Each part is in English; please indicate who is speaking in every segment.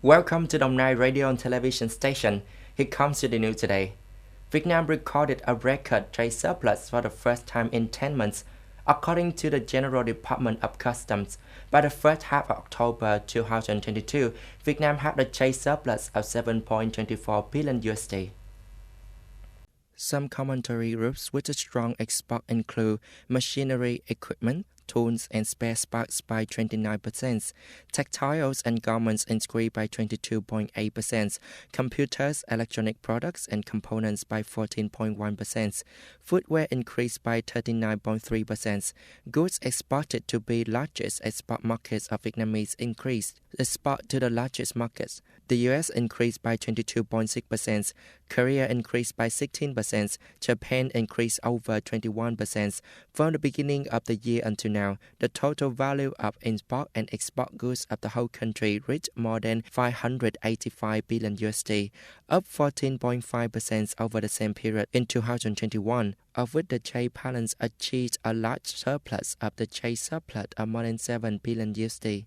Speaker 1: Welcome to Đồng Nai Radio and Television Station. Here comes to the news today. Vietnam recorded a record trade surplus for the first time in 10 months, according to the General Department of Customs. By the first half of October 2022, Vietnam had a trade surplus of 7.24 billion USD. Some commentary groups with a strong export include machinery, equipment, tools and spare parts by 29%, textiles and garments increased by 22.8%, computers, electronic products and components by 14.1%, footwear increased by 39.3%. Goods exported to the largest export markets of Vietnamese increased. Export to the largest markets. The US increased by 22.6%, Korea increased by 16%, Japan increased over 21%. From the beginning of the year until now, the total value of import and export goods of the whole country reached more than 585 billion USD, up 14.5% over the same period in 2021, of which the trade balance achieved a large surplus of the trade surplus of more than 7 billion USD.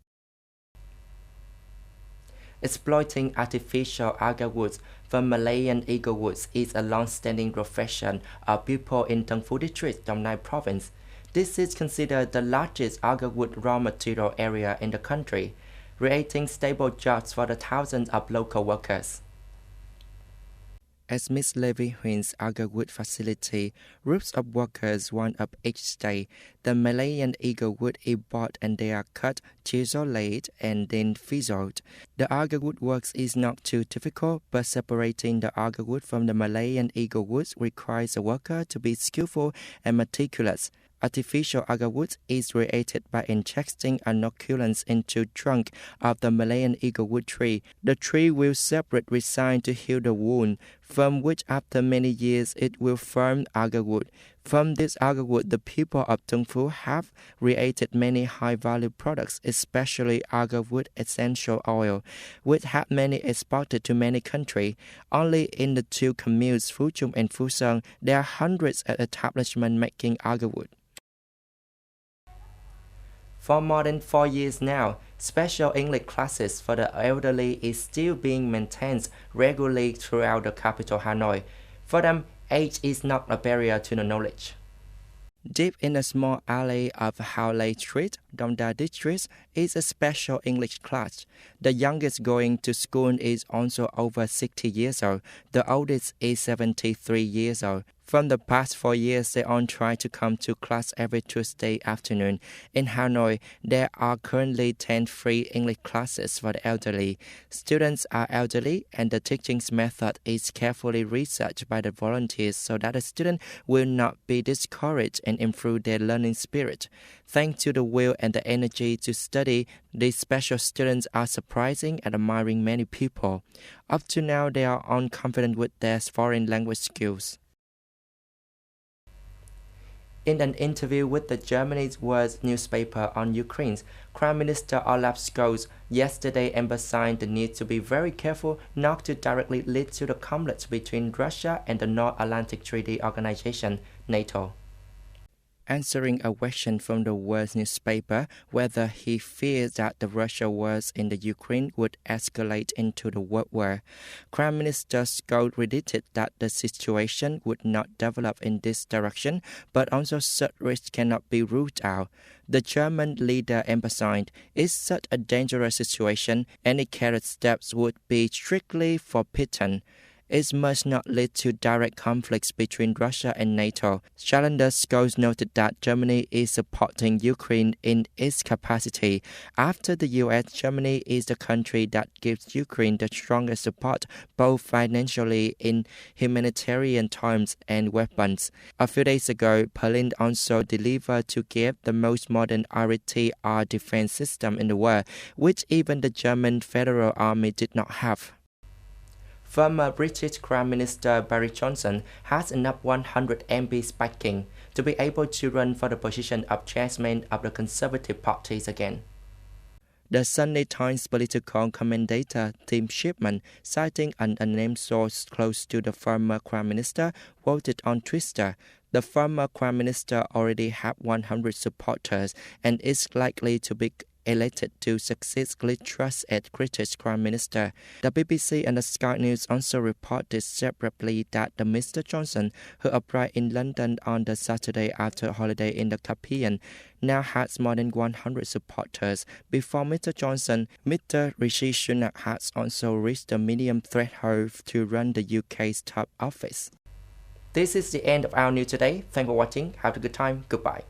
Speaker 1: Exploiting artificial alga woods from Malayan eagle woods is a long-standing profession of people in Tân Phú District, Đồng Nai Province. This is considered the largest alga wood raw material area in the country, creating stable jobs for the thousands of local workers. At Miss Levy Huyn's alga wood facility, groups of workers, one of each day, the Malayan eagle wood is bought and they are cut, chiseled, laid, and then fizzled. The alga wood works is not too difficult, but separating the alga wood from the Malayan eagle woods requires a worker to be skillful and meticulous. Artificial alga wood is created by injecting inoculants into the trunk of the Malayan eagle wood tree. The tree will separate resin to heal the wound, from which after many years it will form alga wood. From this alga wood, the people of Tân Phú have created many high-value products, especially alga wood essential oil, which have many exported to many countries. Only in the two communes, Phú Trung and Phú Sơn, there are hundreds of establishments making alga wood. For more than 4 years now, special English classes for the elderly is still being maintained regularly throughout the capital Hanoi. For them, age is not a barrier to the knowledge. Deep in a small alley of Hào Lê Street, Dong Da District, is a special English class. The youngest going to school is also over 60 years old. The oldest is 73 years old. From the past 4 years, they all try to come to class every Tuesday afternoon. In Hanoi, there are currently 10 free English classes for the elderly. Students are elderly, and the teaching method is carefully researched by the volunteers so that the student will not be discouraged and improve their learning spirit. Thanks to the will and the energy to study, these special students are surprising and admiring many people. Up to now, they are all confident with their foreign language skills. In an interview with the Germany's World newspaper on Ukraine, Prime Minister Olaf Scholz yesterday emphasized the need to be very careful not to directly lead to the conflict between Russia and the North Atlantic Treaty Organization, NATO. Answering a question from the World newspaper whether he fears that the Russia wars in the Ukraine would escalate into the World War, Prime Minister Scholz predicted that the situation would not develop in this direction, but also such risk cannot be ruled out. The German leader emphasized, it's such a dangerous situation, any carrot steps would be strictly forbidden. It must not lead to direct conflicts between Russia and NATO. Challenger Scholz noted that Germany is supporting Ukraine in its capacity. After the US, Germany is the country that gives Ukraine the strongest support, both financially in humanitarian terms and weapons. A few days ago, Berlin also delivered to Kiev the most modern RTR defense system in the world, which even the German Federal Army did not have. Former British Prime Minister Boris Johnson has enough 100 MPs backing to be able to run for the position of chairman of the Conservative Party again. The Sunday Times political commentator Tim Shipman, citing an unnamed source close to the former Prime Minister, quoted on Twitter, "The former Prime Minister already had 100 supporters and is likely to be elected to successfully trust as British Prime Minister. The BBC and the Sky News also reported separately that the Mr. Johnson, who arrived in London on the Saturday after a holiday in the Caribbean, now has more than 100 supporters. Before Mr. Johnson, Mr. Rishi Sunak has also reached the minimum threshold to run the UK's top office. This is the end of our news today. Thanks for watching. Have a good time. Goodbye.